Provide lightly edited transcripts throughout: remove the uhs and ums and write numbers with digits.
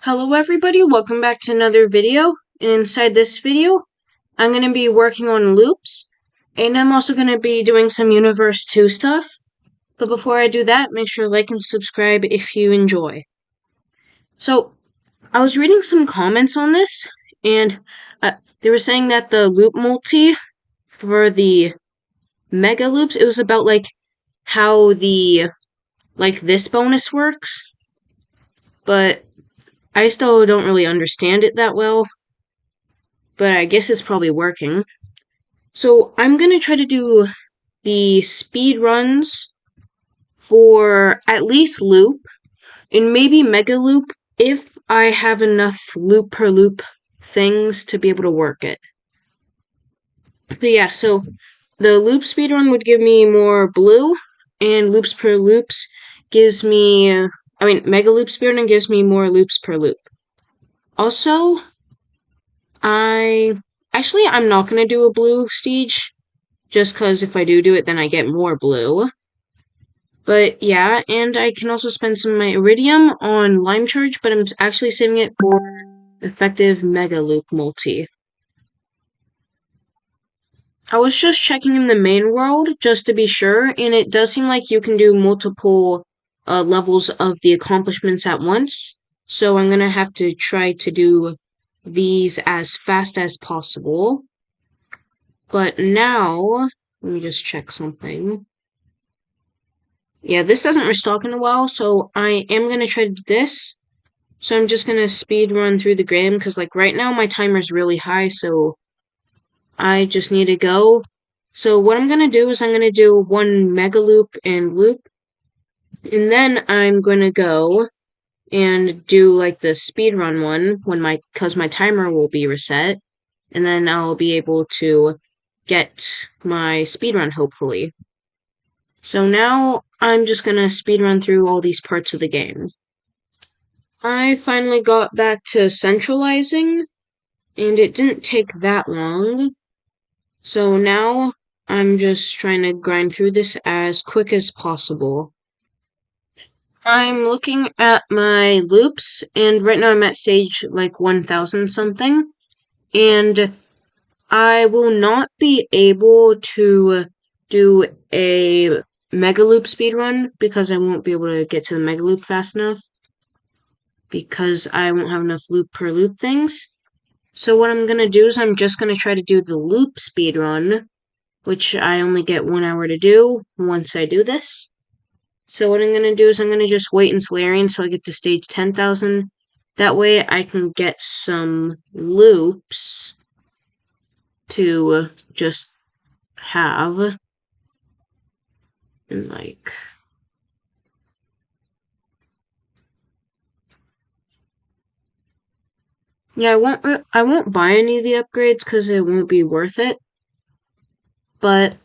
Hello everybody, welcome back to another video. Inside this video, I'm going to be working on loops, and I'm also going to be doing some Universe 2 stuff. But before I do that, make sure to like and subscribe if you enjoy. So, I was reading some comments on this, and they were saying that the loop multi for the mega loops, it was about how this bonus works, but I still don't really understand it that well, but I guess it's probably working. So I'm gonna try to do the speed runs for at least loop, and maybe mega loop if I have enough loop per loop things to be able to work it. But yeah, so the loop speed run would give me more blue, and loops per loops gives me, mega loop speedrun gives me more loops per loop. Also, I'm not gonna do a blue stage, just cause if I do it, then I get more blue. But yeah, and I can also spend some of my iridium on lime charge, but I'm actually saving it for effective mega loop multi. I was just checking in the main world just to be sure, and it does seem like you can do multiple levels of the accomplishments at once. So I'm gonna have to try to do these as fast as possible. But now, let me just check something. Yeah, this doesn't restock in a while, so I am gonna try to do this. So I'm just gonna speed run through the game, because right now my timer's really high, so I just need to go. So what I'm gonna do is I'm gonna do one mega loop and loop, and then I'm gonna go and do the speed run one because my timer will be reset, and then I'll be able to get my speed run hopefully. So now I'm just gonna speed run through all these parts of the game. I finally got back to centralizing, and it didn't take that long. So now I'm just trying to grind through this as quick as possible. I'm looking at my loops, and right now I'm at stage 1000 something, and I will not be able to do a mega loop speedrun because I won't be able to get to the mega loop fast enough because I won't have enough loop per loop things. So what I'm gonna do is I'm just gonna try to do the loop speedrun, which I only get 1 hour to do once I do this. So what I'm gonna do is I'm gonna just wait in Solarian so I get to stage 10,000. That way I can get some loops to just have. And yeah, I won't buy any of the upgrades because it won't be worth it. But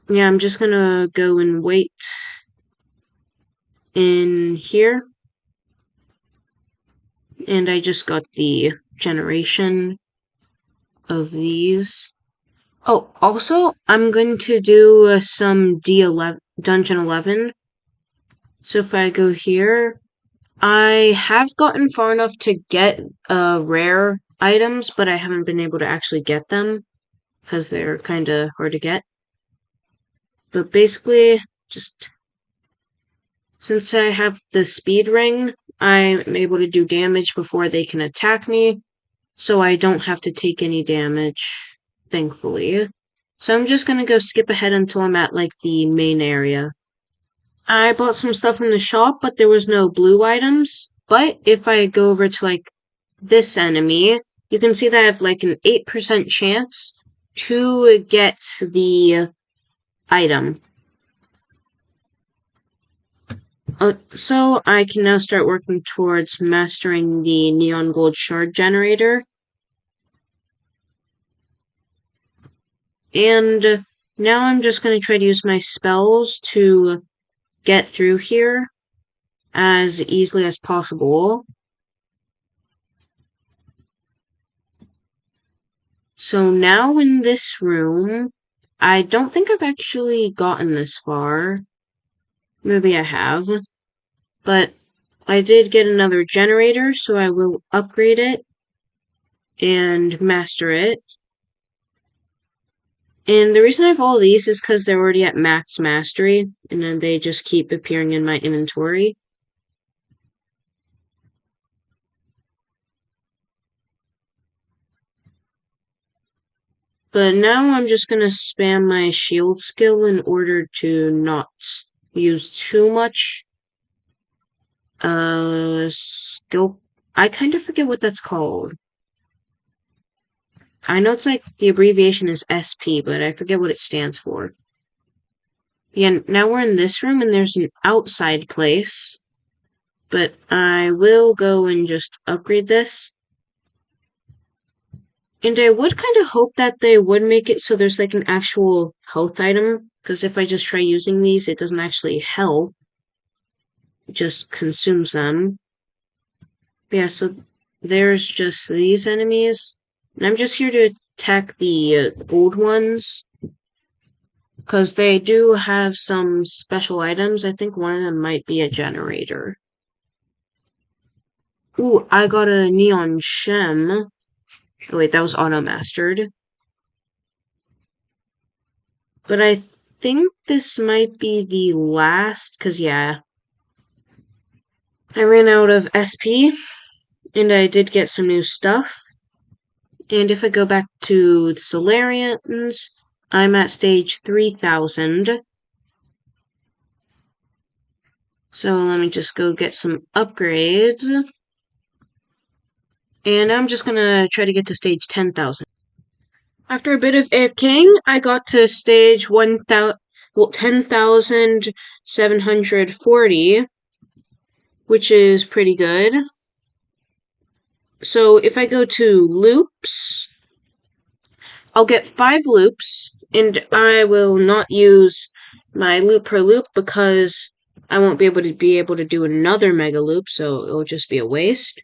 yeah, I'm just gonna go and wait in here. And I just got the generation of these. Oh, also, I'm going to do some Dungeon 11. So if I go here, I have gotten far enough to get rare items, but I haven't been able to actually get them because they're kind of hard to get. But basically, just since I have the speed ring, I'm able to do damage before they can attack me, so I don't have to take any damage, thankfully. So I'm just gonna go skip ahead until I'm at the main area. I bought some stuff from the shop, but there was no blue items. But if I go over to this enemy, you can see that I have an 8% chance to get the item. So I can now start working towards mastering the neon gold shard generator. And now I'm just going to try to use my spells to get through here as easily as possible. So now in this room, I don't think I've actually gotten this far. Maybe I have. But I did get another generator, so I will upgrade it and master it. And the reason I have all these is because they're already at max mastery, and then they just keep appearing in my inventory. But now I'm just gonna spam my shield skill in order to not use too much. Skill. I kind of forget what that's called. I know it's like the abbreviation is SP, but I forget what it stands for. Yeah, now we're in this room and there's an outside place. But I will go and just upgrade this. And I would kind of hope that they would make it so there's like an actual health item. Because if I just try using these, it doesn't actually help. It just consumes them. Yeah, so there's just these enemies. And I'm just here to attack the gold ones. Because they do have some special items. I think one of them might be a generator. Ooh, I got a neon gem. Oh wait, that was auto-mastered. But I think this might be the last, because yeah, I ran out of SP, and I did get some new stuff. And if I go back to Solarians, I'm at stage 3000. So let me just go get some upgrades. And I'm just gonna try to get to stage 10,000. After a bit of AFKing, I got to stage 10,740, which is pretty good. So if I go to loops, I'll get 5 loops, and I will not use my loop per loop because I won't be able to do another mega loop, so it'll just be a waste.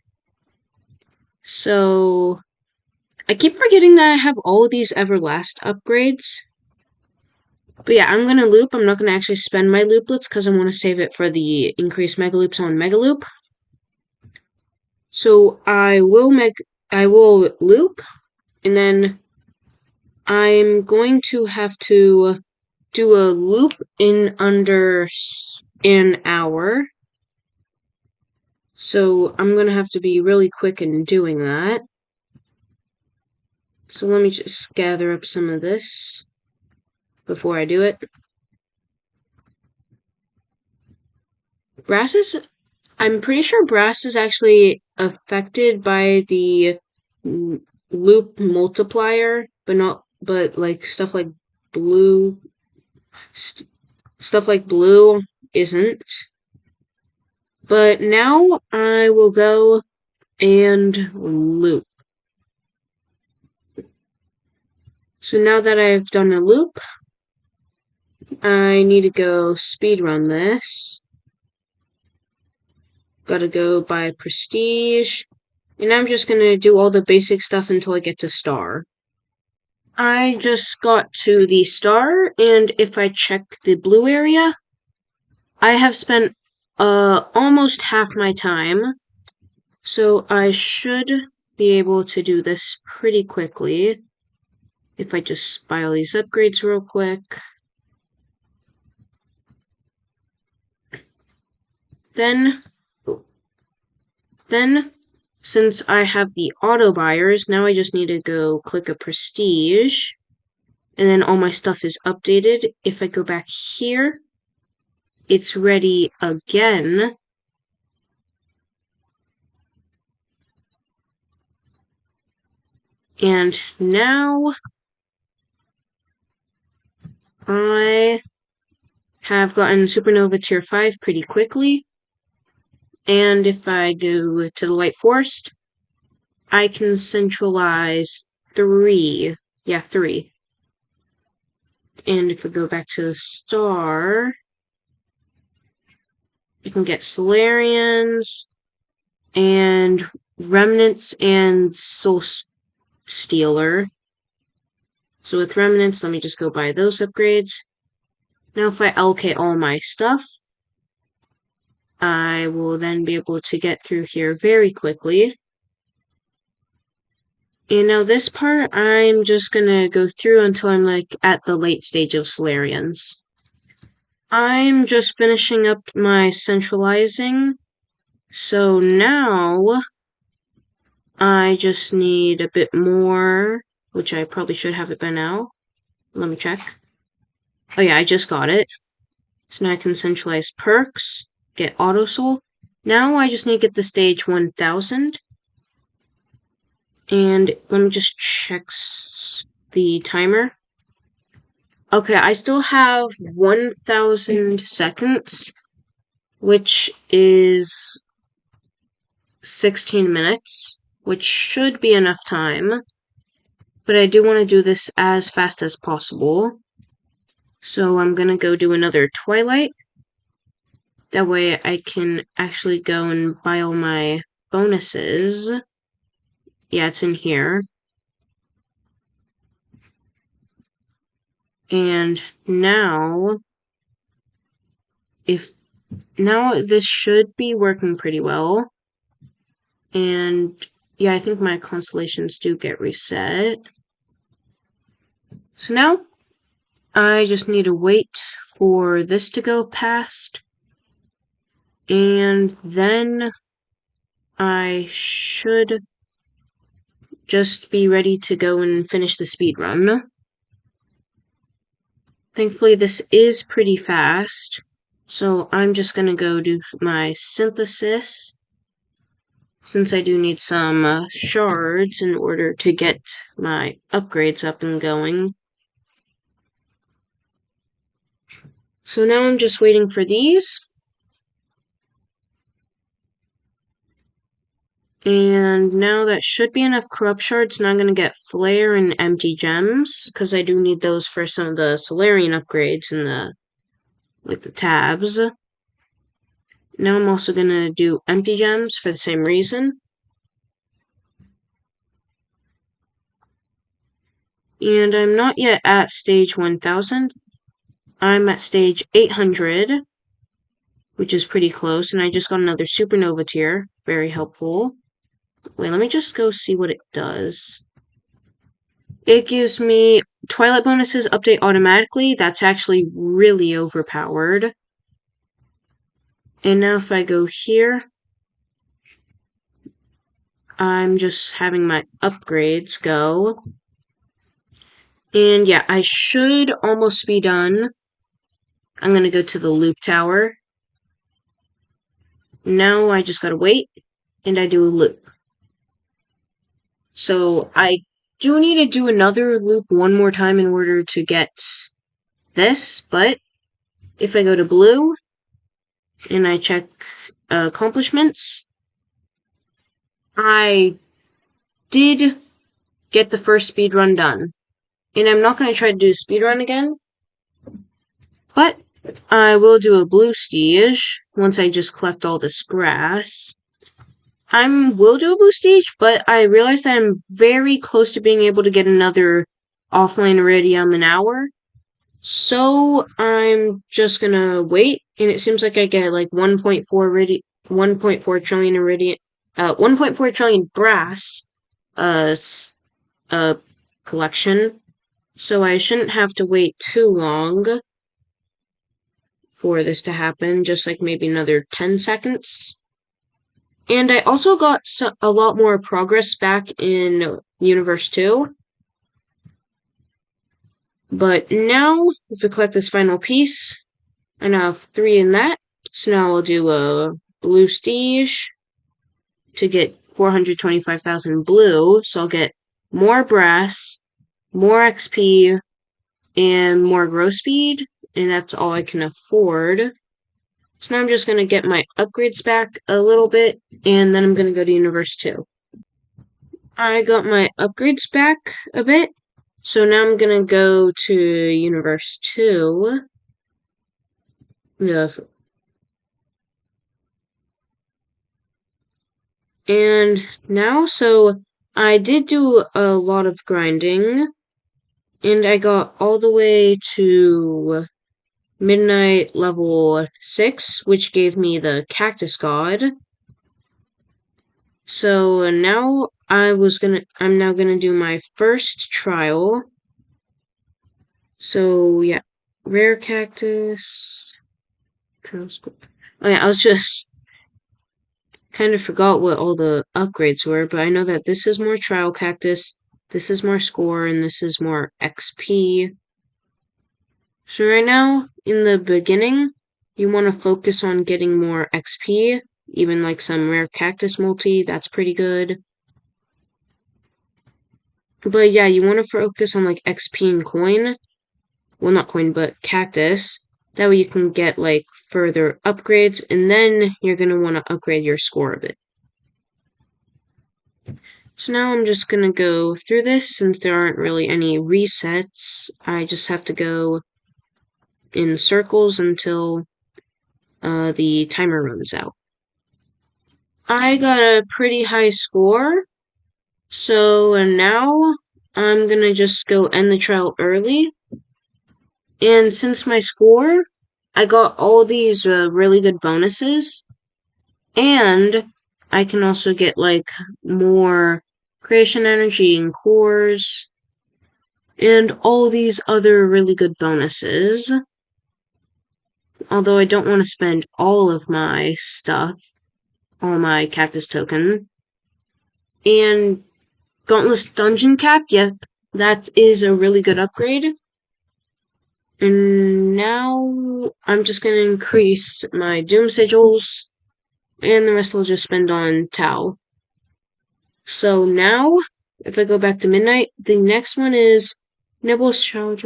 So I keep forgetting that I have all of these Everlast upgrades. But yeah, I'm gonna loop. I'm not gonna actually spend my looplets because I want to save it for the increased mega loops on mega loop. So I will loop, and then I'm going to have to do a loop in under an hour. So I'm going to have to be really quick in doing that. So let me just gather up some of this before I do it. I'm pretty sure brass is actually affected by the loop multiplier, but like stuff like blue isn't. But now I will go and loop. So now that I've done a loop, I need to go speedrun this. Gotta go buy prestige. And I'm just gonna do all the basic stuff until I get to star. I just got to the star, and if I check the blue area, I have spent almost half my time. So I should be able to do this pretty quickly. If I just buy all these upgrades real quick. Then, since I have the auto buyers, now I just need to go click a prestige. And then all my stuff is updated. If I go back here, it's ready again. And now I have gotten Supernova Tier 5 pretty quickly. And if I go to the Light Forest, I can centralize 3. Yeah, 3. And if I go back to the star, I can get Solarians and Remnants and Soul Stealer. So with Remnants, let me just go buy those upgrades. Now if I allocate all my stuff, I will then be able to get through here very quickly. And now this part, I'm just gonna go through until I'm like at the late stage of Solarians. I'm just finishing up my centralizing, so now I just need a bit more, which I probably should have it by now. Let me check. Oh yeah, I just got it. So now I can centralize perks, get auto soul. Now I just need to get the stage 1000. And let me just check the timer. Okay, I still have 1000 seconds, which is 16 minutes, which should be enough time. But I do want to do this as fast as possible. So I'm gonna go do another Twilight. That way I can actually go and buy all my bonuses. Yeah, it's in here. And now, this should be working pretty well. And yeah, I think my constellations do get reset. So now, I just need to wait for this to go past. And then I should just be ready to go and finish the speed run. Thankfully, this is pretty fast. So I'm just gonna go do my synthesis, since I do need some shards in order to get my upgrades up and going. So now I'm just waiting for these. And now that should be enough corrupt shards. Now I'm going to get flare and empty gems, because I do need those for some of the Solarian upgrades and the tabs. Now I'm also going to do empty gems for the same reason. And I'm not yet at stage 1000. I'm at stage 800, which is pretty close, and I just got another supernova tier. Very helpful. Wait, let me just go see what it does. It gives me Twilight bonuses update automatically. That's actually really overpowered. And now if I go here, I'm just having my upgrades go. And yeah, I should almost be done. I'm going to go to the loop tower. Now I just gotta wait, and I do a loop. So I do need to do another loop one more time in order to get this, but if I go to blue, and I check accomplishments, I did get the first speedrun done. And I'm not going to try to do a speedrun again, but I will do a blue stage once I just collect all this grass. I will do a blue stage, but I realized that I'm very close to being able to get another offline iridium an hour. So I'm just gonna wait, and it seems like I get like 1.4 trillion iridium, 1.4 trillion brass, collection. So I shouldn't have to wait too long for this to happen, just like maybe another 10 seconds. And I also got a lot more progress back in Universe 2. But now, if we collect this final piece, I now have 3 in that. So now I'll do a blue stage to get 425,000 blue. So I'll get more brass, more XP, and more growth speed. And that's all I can afford. So now I'm just going to get my upgrades back a little bit, and then I'm going to go to Universe 2. I got my upgrades back a bit, so now I'm going to go to Universe 2. And now, so I did do a lot of grinding, and I got all the way to Midnight level 6, which gave me the Cactus God. So now I'm now gonna do my first trial. So yeah, rare cactus. Trial score. Oh yeah, I was just kind of forgot what all the upgrades were, but I know that this is more trial cactus, this is more score, and this is more XP. So right now, in the beginning, you want to focus on getting more XP, even like some rare cactus multi, that's pretty good. But yeah, you want to focus on like XP and coin. Well, not coin, but cactus. That way you can get like further upgrades, and then you're going to want to upgrade your score a bit. So now I'm just going to go through this since there aren't really any resets. I just have to go in circles until the timer runs out. I got a pretty high score, so now I'm going to just go end the trial early. And since my score, I got all these really good bonuses, and I can also get like more creation energy and cores, and all these other really good bonuses. Although I don't want to spend all of my stuff, all my cactus token. And Gauntless Dungeon Cap, yeah, that is a really good upgrade. And now I'm just going to increase my Doom Sigils, and the rest I'll just spend on Tau. So now, if I go back to Midnight, the next one is Nibbles Challenge.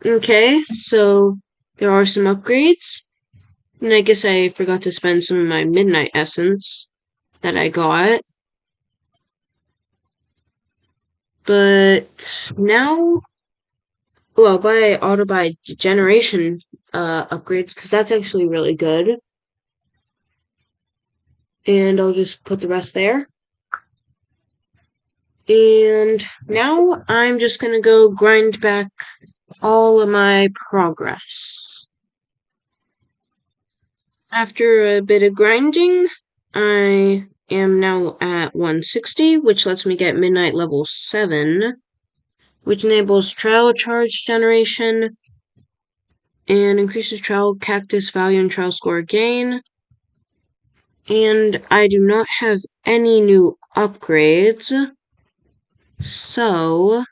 Okay, so there are some upgrades. And I guess I forgot to spend some of my Midnight Essence that I got. But now, well, I'll buy auto buy Degeneration upgrades because that's actually really good. And I'll just put the rest there. And now I'm just gonna go grind back all of my progress. After a bit of grinding, I am now at 160, which lets me get Midnight level 7, which enables trial charge generation and increases trial cactus value and trial score gain. And I do not have any new upgrades, so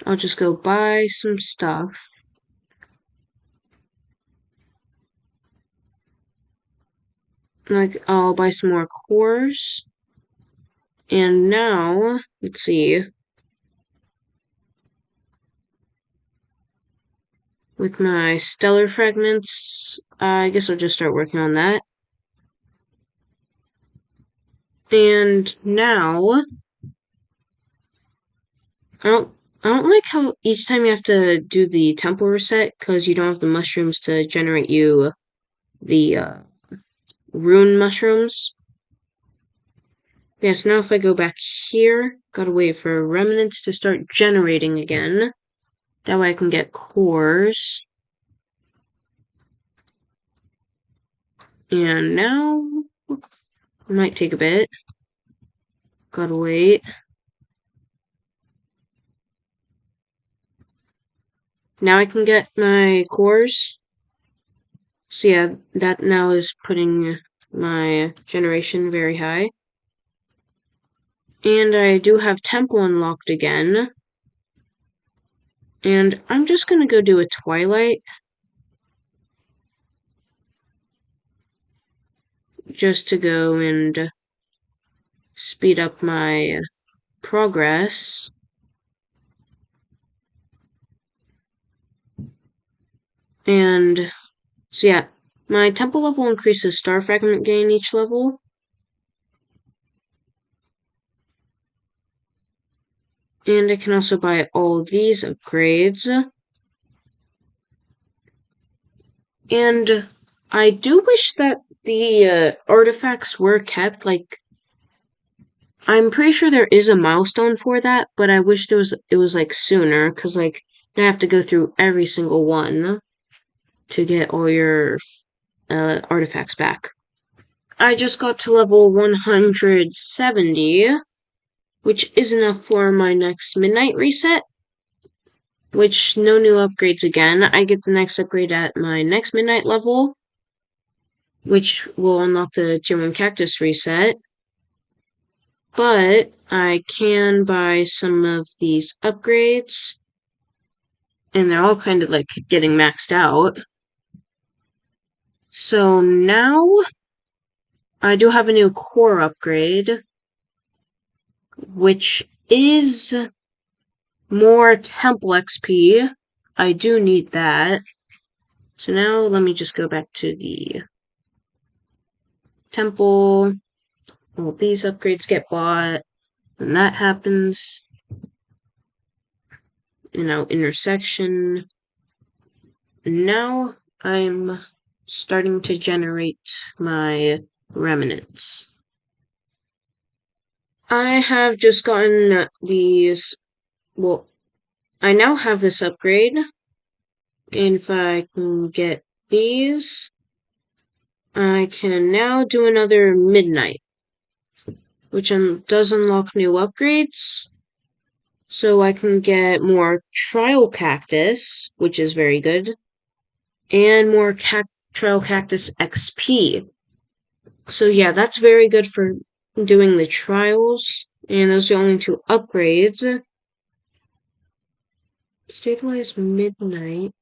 I'll just go buy some stuff. Like, I'll buy some more cores. And now, let's see. With my stellar fragments, I guess I'll just start working on that. And now, I don't like how each time you have to do the temple reset because you don't have the mushrooms to generate you the rune mushrooms. Yes, now if I go back here, gotta wait for remnants to start generating again. That way I can get cores. And now, it might take a bit. Gotta wait. Now I can get my cores. So yeah, that now is putting my generation very high. And I do have temple unlocked again. And I'm just gonna go do a twilight. Just to go and speed up my progress. And so yeah, my temple level increases star fragment gain each level. And I can also buy all these upgrades. And I do wish that the artifacts were kept, like, I'm pretty sure there is a milestone for that, but I wish it was like sooner, because like I have to go through every single one to get all your artifacts back. I just got to level 170, which is enough for my next midnight reset, which no new upgrades again. I get the next upgrade at my next midnight level, which will unlock the tier 1 cactus reset. But I can buy some of these upgrades, and they're all kind of like getting maxed out. So now I do have a new core upgrade, which is more temple XP. I do need that. So now let me just go back to the temple. All these upgrades get bought. Then that happens. Intersection. And now I'm starting to generate my remnants. I have just gotten these. Well, I now have this upgrade. And if I can get these, I can now do another midnight, which does unlock new upgrades. So I can get more trial cactus, which is very good, and more trial cactus XP. So yeah, that's very good for doing the trials. And those are the only two upgrades. Stabilize midnight.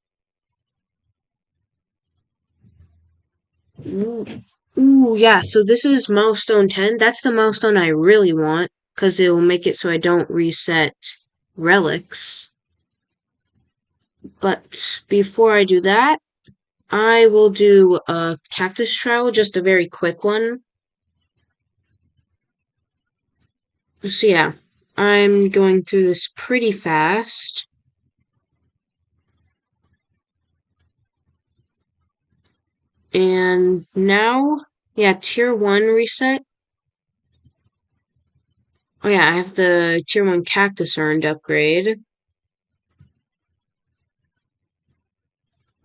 Ooh, yeah, so this is milestone 10. That's the milestone I really want, because it will make it so I don't reset relics. But before I do that, I will do a cactus trial, just a very quick one. So yeah, I'm going through this pretty fast. And now, yeah, tier 1 reset. Oh yeah, I have the tier 1 cactus earned upgrade.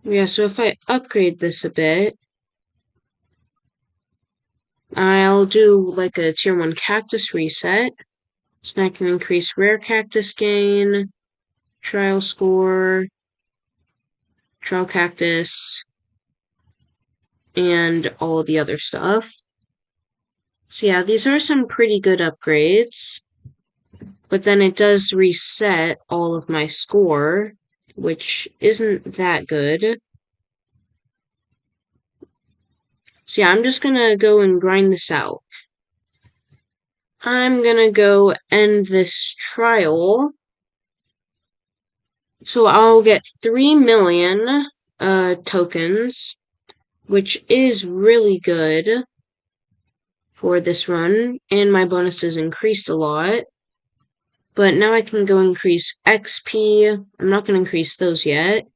Yeah, so if I upgrade this a bit, I'll do like a tier 1 cactus reset. So I can increase rare cactus gain, trial score, trial cactus, and all the other stuff. So yeah, these are some pretty good upgrades. But then it does reset all of my score, which isn't that good. So yeah, I'm just gonna go and grind this out. I'm gonna go end this trial. So I'll get 3 million tokens, which is really good for this run, and my bonuses increased a lot. But now I can go increase XP. I'm not gonna increase those yet.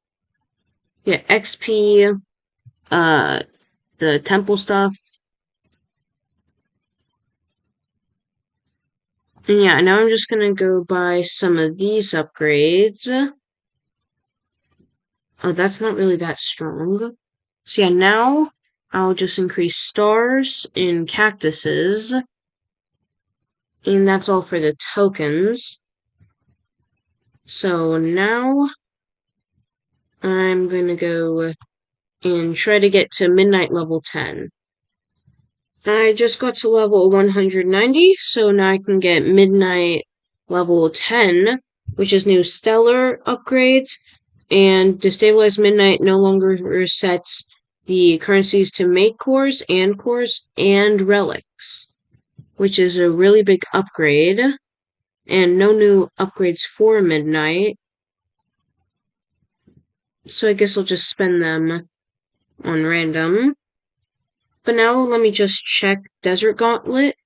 Yeah, XP, the temple stuff. And yeah, now I'm just gonna go buy some of these upgrades. Oh, that's not really that strong. So yeah, now I'll just increase stars in cactuses. And that's all for the tokens. So now I'm gonna go and try to get to midnight level 10. I just got to level 190, so now I can get midnight level 10, which is new stellar upgrades, and destabilize midnight no longer resets the currencies to make cores, and relics, which is a really big upgrade, and no new upgrades for midnight. So I guess I'll just spend them on random. But now let me just check Desert Gauntlet.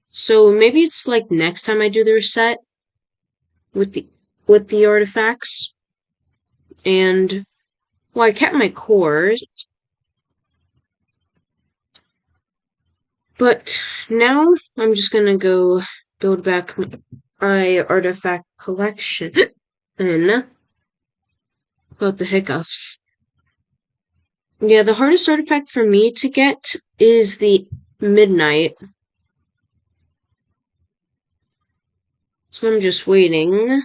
So maybe it's like next time I do the reset with the artifacts. And well, I kept my cores. But now I'm just gonna go build back my artifact collection. And about the hiccups. Yeah, the hardest artifact for me to get is the midnight. So I'm just waiting.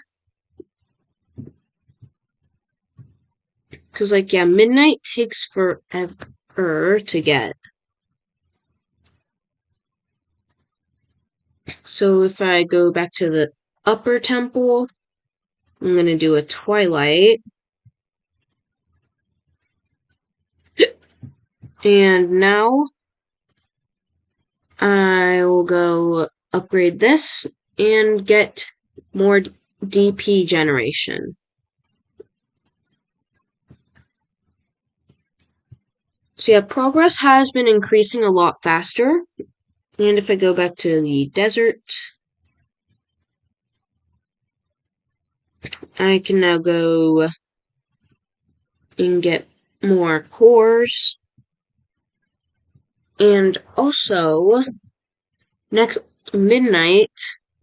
Because, like, yeah, midnight takes forever to get. So if I go back to the upper temple, I'm going to do a twilight. And now I will go upgrade this and get more DP generation. So yeah, progress has been increasing a lot faster. And if I go back to the desert, I can now go and get more cores. And also, next midnight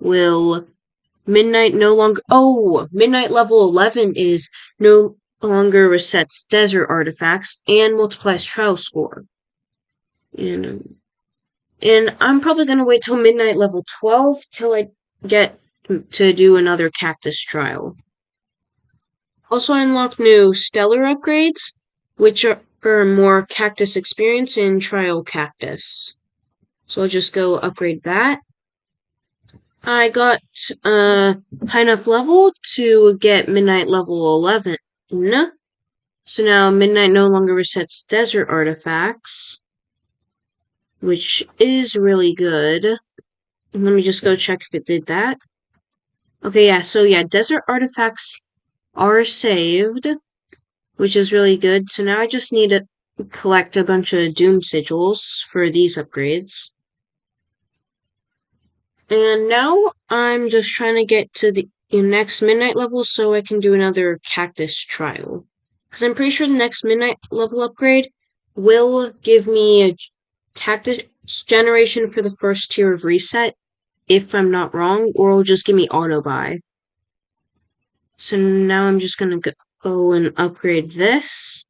midnight level 11 is no longer resets desert artifacts and multiplies trial score. And I'm probably going to wait till midnight level 12 till I get to do another cactus trial. Also, I unlocked new stellar upgrades, which are more cactus experience in trial cactus. So I'll just go upgrade that. I got high enough level to get midnight level 11. So now midnight no longer resets desert artifacts, which is really good. Let me just go check if it did that. Okay, yeah, so yeah, desert artifacts are saved, which is really good. So now I just need to collect a bunch of doom sigils for these upgrades. And now I'm just trying to get to the next midnight level so I can do another cactus trial. Because I'm pretty sure the next midnight level upgrade will give me a cactus generation for the first tier of reset, if I'm not wrong, or it'll just give me auto buy. So now I'm just gonna go and upgrade this.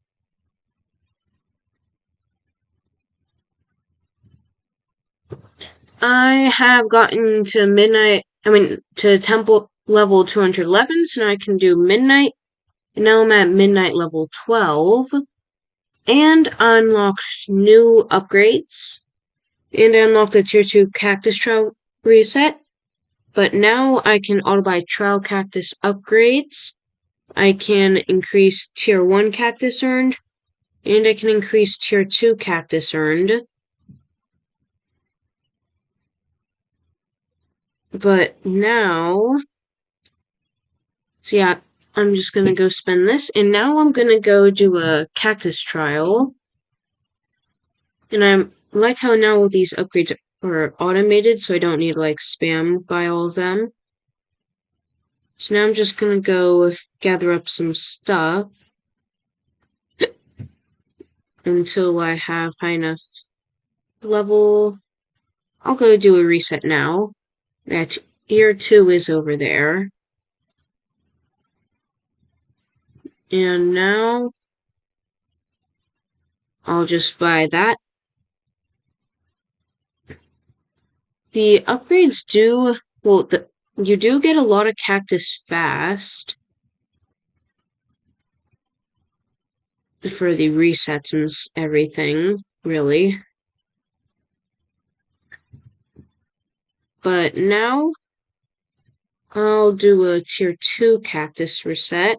I have gotten to temple level 211, so now I can do midnight. And now I'm at midnight level 12. And I unlocked new upgrades. And I unlocked the tier 2 cactus trial reset. But now I can auto-buy trial cactus upgrades. I can increase tier 1 cactus earned. And I can increase tier 2 cactus earned. But now, so yeah, I'm just gonna go spend this, and now I'm gonna go do a cactus trial. And I like how now all these upgrades are automated, so I don't need to like spam by all of them. So now I'm just gonna go gather up some stuff until I have high enough level. I'll go do a reset now. That tier 2 is over there. And now I'll just buy that. The upgrades do, well, you do get a lot of cactus fast for the resets and everything, really. But now I'll do a tier 2 cactus reset.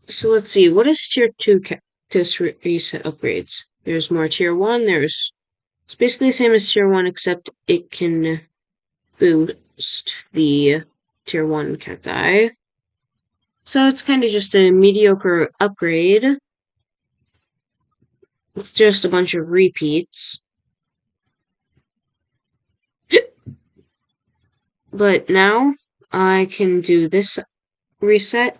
So let's see, what is tier 2 cactus reset upgrades? There's more tier 1, it's basically the same as tier 1, except it can boost the tier 1 cacti. So it's kind of just a mediocre upgrade. It's just a bunch of repeats. But now I can do this reset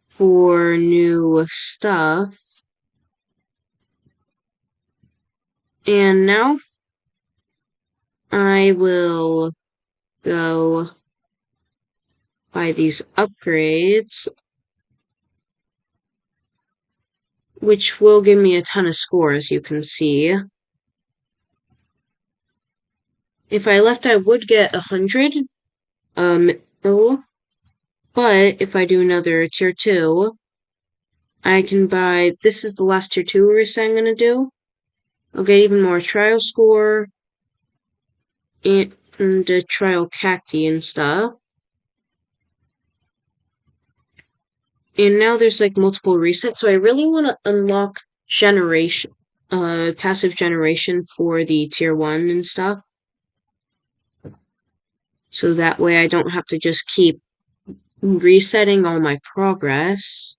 for new stuff. And now I will go buy these upgrades, which will give me a ton of score, as you can see. If I left, I would get 100, but if I do another tier 2, I can buy, this is the last tier 2 reset I'm gonna do. I'll get even more trial score, and trial cacti and stuff. And now there's like multiple resets, so I really want to unlock generation, passive generation for the tier 1 and stuff. So that way I don't have to just keep resetting all my progress.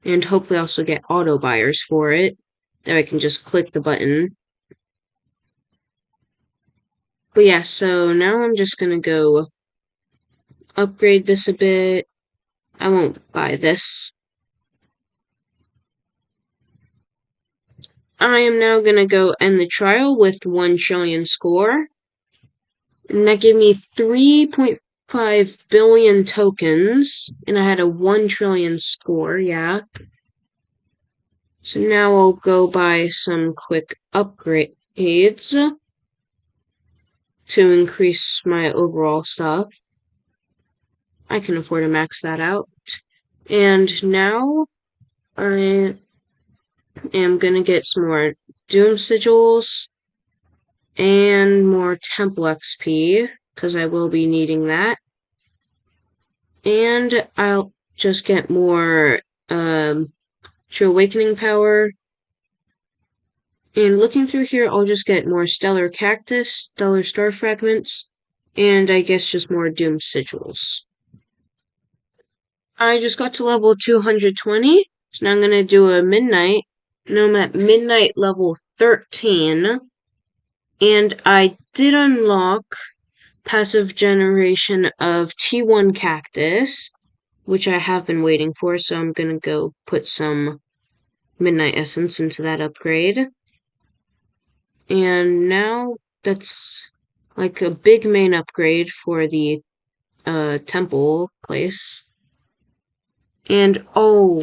And hopefully also get auto buyers for it. That I can just click the button. But yeah, so now I'm just gonna go upgrade this a bit. I won't buy this. I am now gonna go end the trial with 1 trillion score. And that gave me 3.5 billion tokens. And I had a 1 trillion score, yeah. So now I'll go buy some quick upgrades to increase my overall stuff. I can afford to max that out. And now I am gonna get some more Doom Sigils and more Temple XP, because I will be needing that. And I'll just get more True Awakening power. And looking through here, I'll just get more Stellar Cactus, Stellar Star Fragments, and I guess just more Doom Sigils. I just got to level 220, so now I'm gonna do a Midnight. Now I'm at Midnight level 13, and I did unlock passive generation of T1 Cactus, which I have been waiting for, so I'm gonna go put some Midnight Essence into that upgrade. And now that's like a big main upgrade for the temple place. And oh,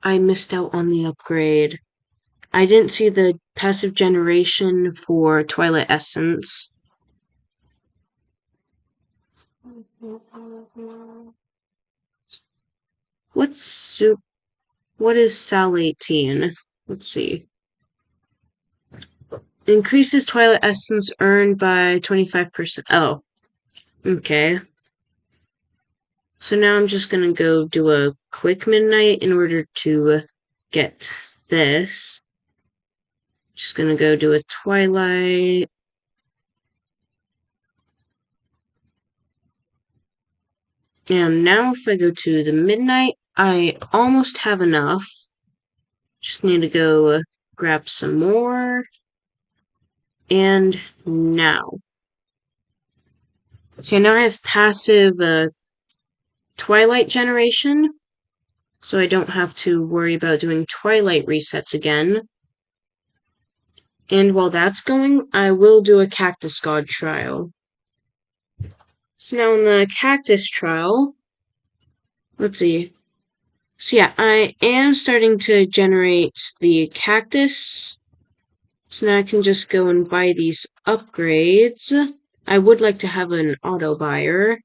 I missed out on the upgrade. I didn't see the passive generation for Twilight Essence. What is Sal 18? Let's see. Increases Twilight Essence earned by 25%. Oh, okay. So now I'm just gonna go do a quick midnight in order to get this. Just gonna go do a Twilight. And now if I go to the midnight, I almost have enough. Just need to go grab some more. And now. So now I have passive Twilight generation. So I don't have to worry about doing Twilight resets again. And while that's going, I will do a Cactus God trial. So now in the Cactus trial, let's see. So yeah, I am starting to generate the cactus. So now I can just go and buy these upgrades. I would like to have an auto buyer.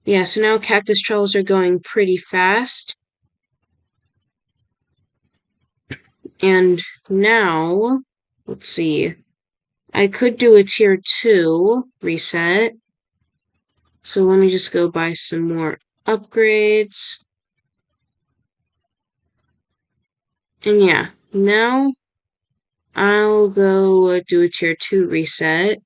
Yeah, so now Cactus Trials are going pretty fast. And now, let's see. I could do a tier 2 reset. So let me just go buy some more upgrades. And yeah, now I'll go do a tier 2 reset.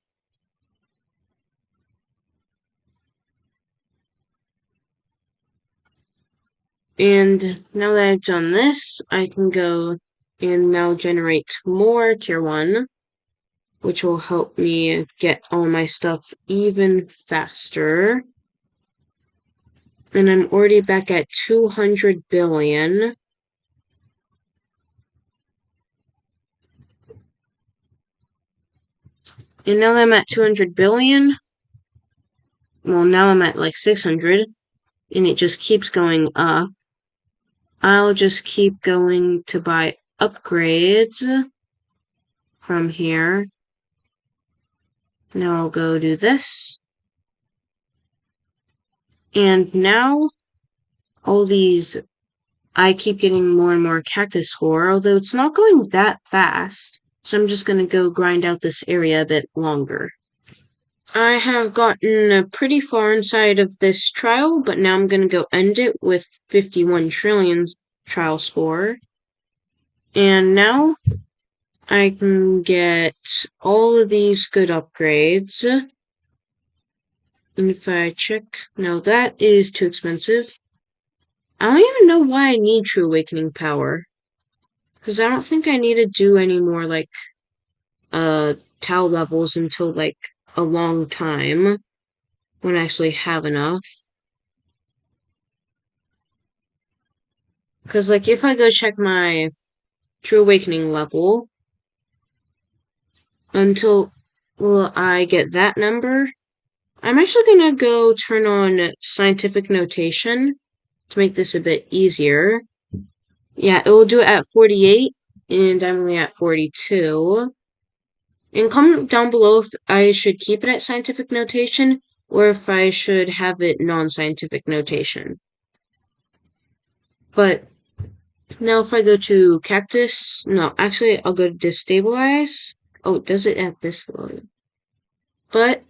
And now that I've done this, I can go and now generate more tier 1, which will help me get all my stuff even faster. And I'm already back at 200 billion. And now that I'm at 200 billion, well, now I'm at like 600, and it just keeps going up. I'll just keep going to buy upgrades from here. Now I'll go do this. And now all these, I keep getting more and more cactus ore, although it's not going that fast. So I'm just gonna go grind out this area a bit longer. I have gotten pretty far inside of this trial, but now I'm gonna go end it with 51 trillion trial score. And now I can get all of these good upgrades. And if I check, no, that is too expensive. I don't even know why I need True Awakening power. Because I don't think I need to do any more, like, Tau levels until, like, a long time. When I actually have enough. Because, like, if I go check my True Awakening level, until I get that number, I'm actually gonna go turn on scientific notation to make this a bit easier. Yeah, it will do it at 48, and I'm only at 42. And comment down below if I should keep it at scientific notation, or if I should have it non-scientific notation. But now if I go to Cactus, no, actually I'll go to Destabilize. Oh, it does it at this level. But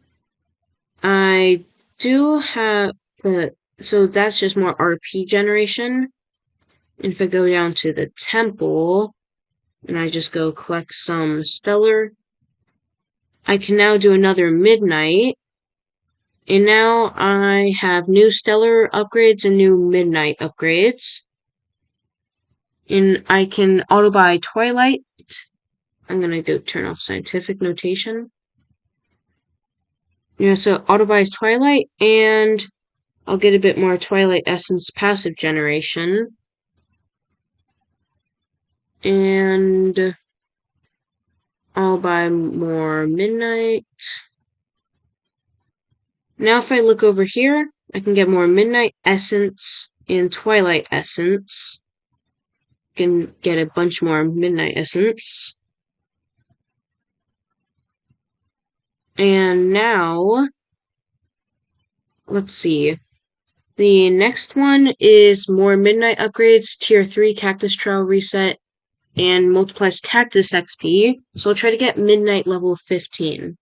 I do have the, so that's just more RP generation. And if I go down to the temple, and I just go collect some stellar, I can now do another midnight. And now I have new stellar upgrades and new midnight upgrades. And I can auto buy Twilight. I'm gonna go turn off scientific notation. Yeah, so auto buys Twilight, and I'll get a bit more Twilight Essence passive generation. And I'll buy more Midnight. Now if I look over here, I can get more Midnight Essence and Twilight Essence. Can get a bunch more Midnight Essence. And now, let's see. The next one is more Midnight upgrades, Tier 3 Cactus Trial reset, and multiplies Cactus XP, so I'll try to get Midnight level 15.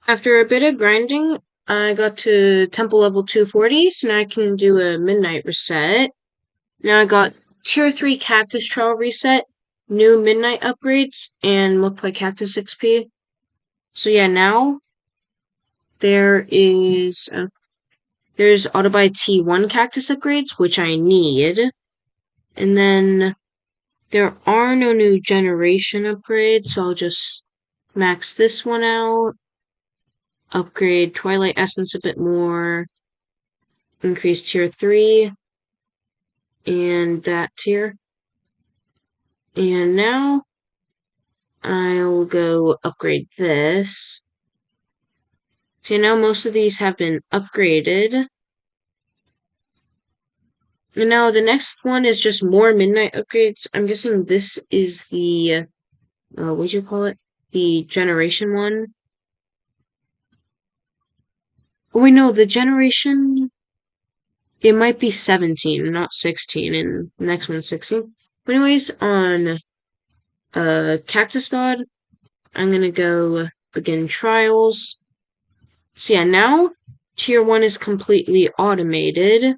After a bit of grinding, I got to Temple level 240, so now I can do a Midnight reset. Now I got Tier 3 Cactus Trial reset, new Midnight upgrades, and multiply Cactus XP. So yeah, now there's auto buy T1 Cactus upgrades, which I need. And then there are no new generation upgrades, so I'll just max this one out, upgrade Twilight Essence a bit more, increase Tier 3, and that tier. And now I'll go upgrade this. So now most of these have been upgraded. And now the next one is just more Midnight upgrades. I'm guessing this is the, what'd you call it? The generation one. Oh wait, no, the generation, it might be 17, not 16, and the next one's 16. But anyways, on Cactus God, I'm gonna go begin trials. So yeah, now Tier 1 is completely automated,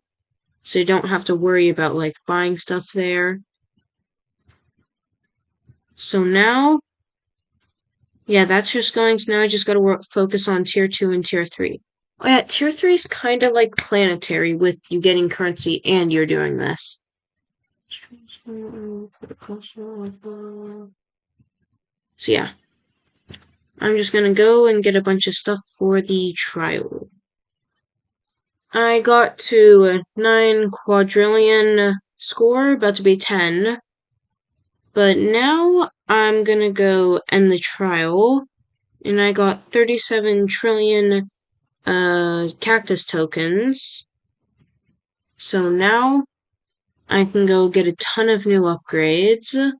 so you don't have to worry about, like, buying stuff there. So now, yeah, that's just going, so now I just gotta focus on Tier 2 and Tier 3. Oh yeah, Tier 3 is kind of like planetary with you getting currency and you're doing this. So yeah, I'm just gonna go and get a bunch of stuff for the trial. I got to 9 quadrillion score, about to be 10. But now I'm gonna go end the trial. And I got 37 trillion cactus tokens. So now I can go get a ton of new upgrades.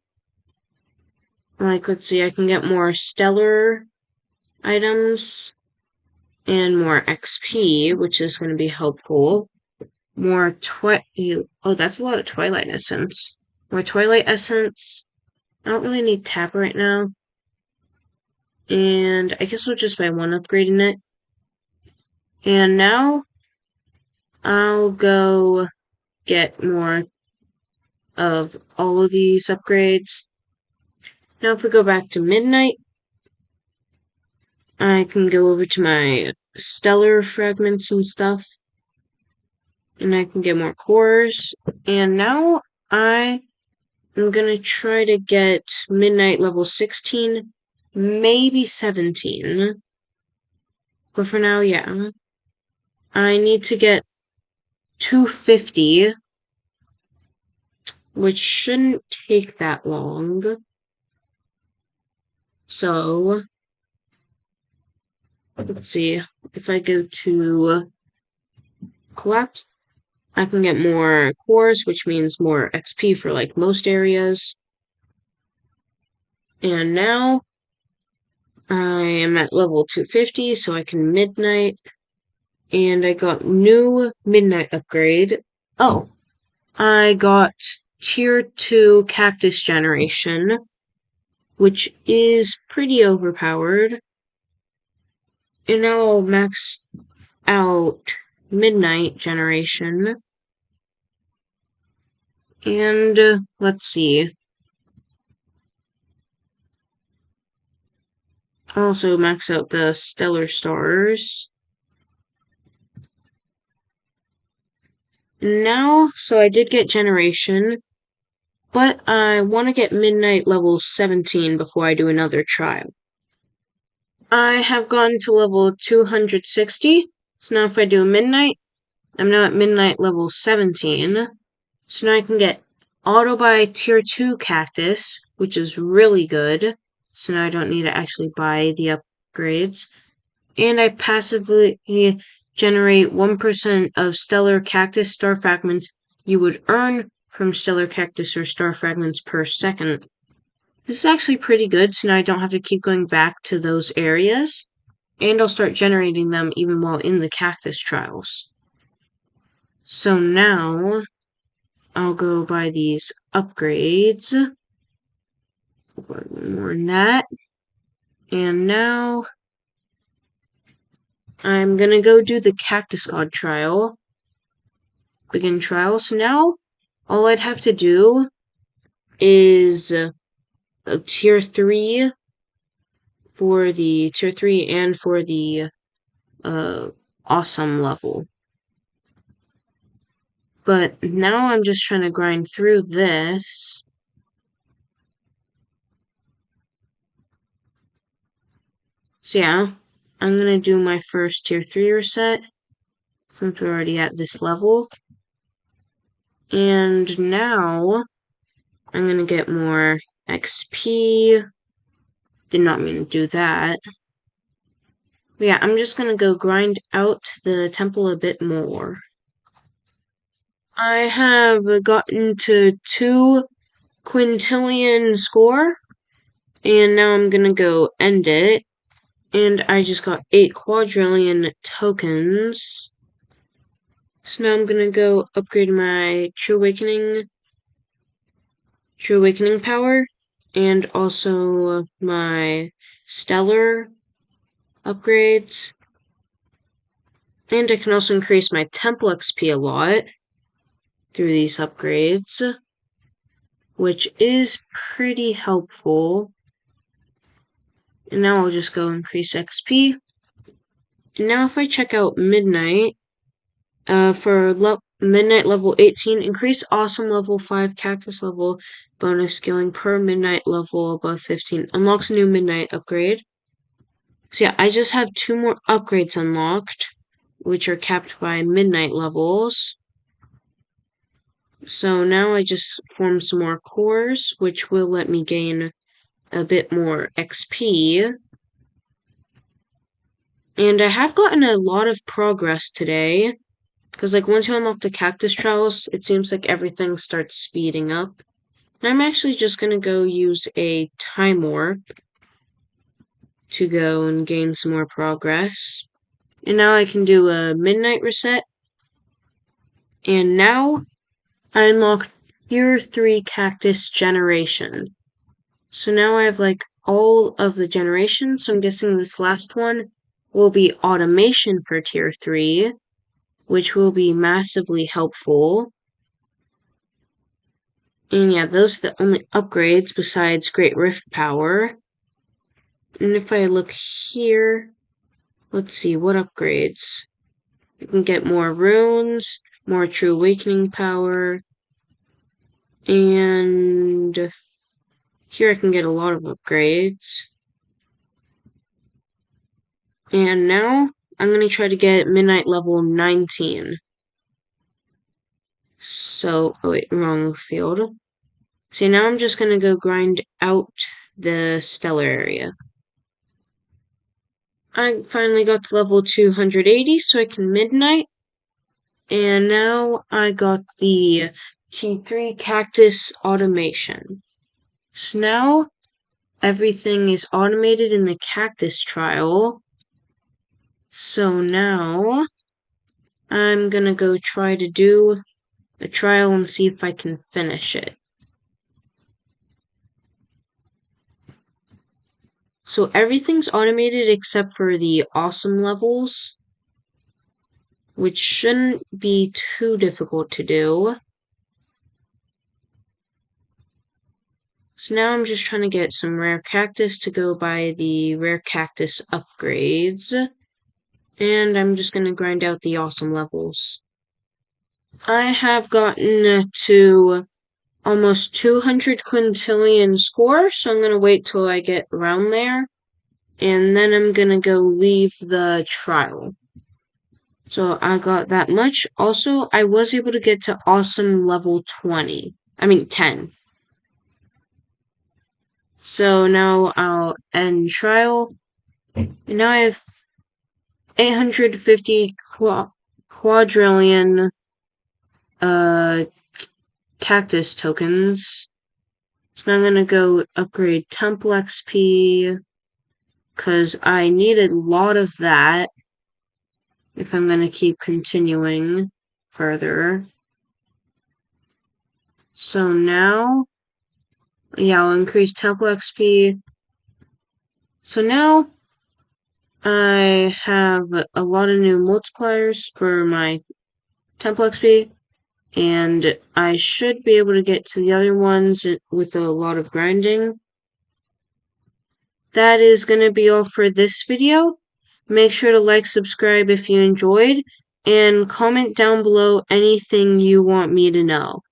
Like, let's see, I can get more stellar items and more XP, which is going to be helpful. More oh, that's a lot of Twilight Essence. More Twilight Essence. I don't really need Tap right now. And I guess we'll just buy one upgrade in it. And now I'll go get more of all of these upgrades. Now if we go back to midnight, I can go over to my stellar fragments and stuff. And I can get more cores. And now I am gonna try to get midnight level 16, maybe 17. But for now, yeah. I need to get 250, which shouldn't take that long. So, let's see. If I go to collapse, I can get more cores, which means more XP for like most areas. And now I am at level 250, so I can midnight. And I got new midnight upgrade. Oh, I got tier 2 cactus generation, which is pretty overpowered. And now I'll max out midnight generation. And let's see. Also max out the stellar stars. Now, so I did get generation, but I want to get midnight level 17 before I do another trial. I have gotten to level 260, so now if I do midnight, I'm now at midnight level 17. So now I can get auto buy tier 2 cactus, which is really good. So now I don't need to actually buy the upgrades. And I passively generate 1% of stellar cactus star fragments you would earn from stellar cactus or star fragments per second. This is actually pretty good, so now I don't have to keep going back to those areas. And I'll start generating them even while in the Cactus Trials. So now I'll go buy these upgrades. More than that. And now I'm gonna go do the Cactus God trial. Begin trial. So now all I'd have to do is a tier 3 for the tier 3 and for the awesome level. But now I'm just trying to grind through this. So yeah, I'm gonna do my first tier 3 reset, since we're already at this level. And now, I'm gonna get more XP. Did not mean to do that. But yeah, I'm just gonna go grind out the temple a bit more. I have gotten to 2 quintillion score, and now I'm gonna go end it. And I just got 8 quadrillion tokens. So now I'm gonna go upgrade my True Awakening power, and also my Stellar upgrades. And I can also increase my Temple XP a lot through these upgrades, which is pretty helpful. And now I'll just go increase XP. And now if I check out Midnight, for Midnight level 18, increase Awesome level 5 Cactus level bonus scaling per Midnight level above 15. Unlocks a new Midnight upgrade. So yeah, I just have 2 more upgrades unlocked, which are capped by Midnight levels. So now I just form some more cores, which will let me gain a bit more XP. And I have gotten a lot of progress today, because like once you unlock the Cactus Trials, it seems like everything starts speeding up. And I'm actually just gonna go use a time warp to go and gain some more progress. And now I can do a midnight reset. And now I unlocked Tier 3 Cactus Generation. So now I have like all of the generations, so I'm guessing this last one will be automation for Tier 3, which will be massively helpful. And yeah, those are the only upgrades besides Great Rift Power. And if I look here, let's see, what upgrades? I can get more runes, more True Awakening power, and here I can get a lot of upgrades. And now I'm going to try to get Midnight level 19. So, oh wait, wrong field. So now I'm just going to go grind out the Stellar area. I finally got to level 280, so I can Midnight. And now I got the T3 Cactus Automation. So now everything is automated in the Cactus Trial. So now I'm gonna go try to do the trial and see if I can finish it. So everything's automated except for the awesome levels, which shouldn't be too difficult to do. So now I'm just trying to get some rare cactus to go buy the rare cactus upgrades. And I'm just going to grind out the awesome levels. I have gotten to almost 200 quintillion score, so I'm going to wait till I get around there. And then I'm going to go leave the trial. So I got that much. Also, I was able to get to awesome level 10. So now I'll end trial. And now I have 850 quadrillion cactus tokens. So I'm gonna go upgrade temple XP because I need a lot of that if I'm gonna keep continuing further. So now, yeah, I'll increase temple XP. So now I have a lot of new multipliers for my temple XP, and I should be able to get to the other ones with a lot of grinding. That is going to be all for this video. Make sure to like, subscribe if you enjoyed, and comment down below anything you want me to know.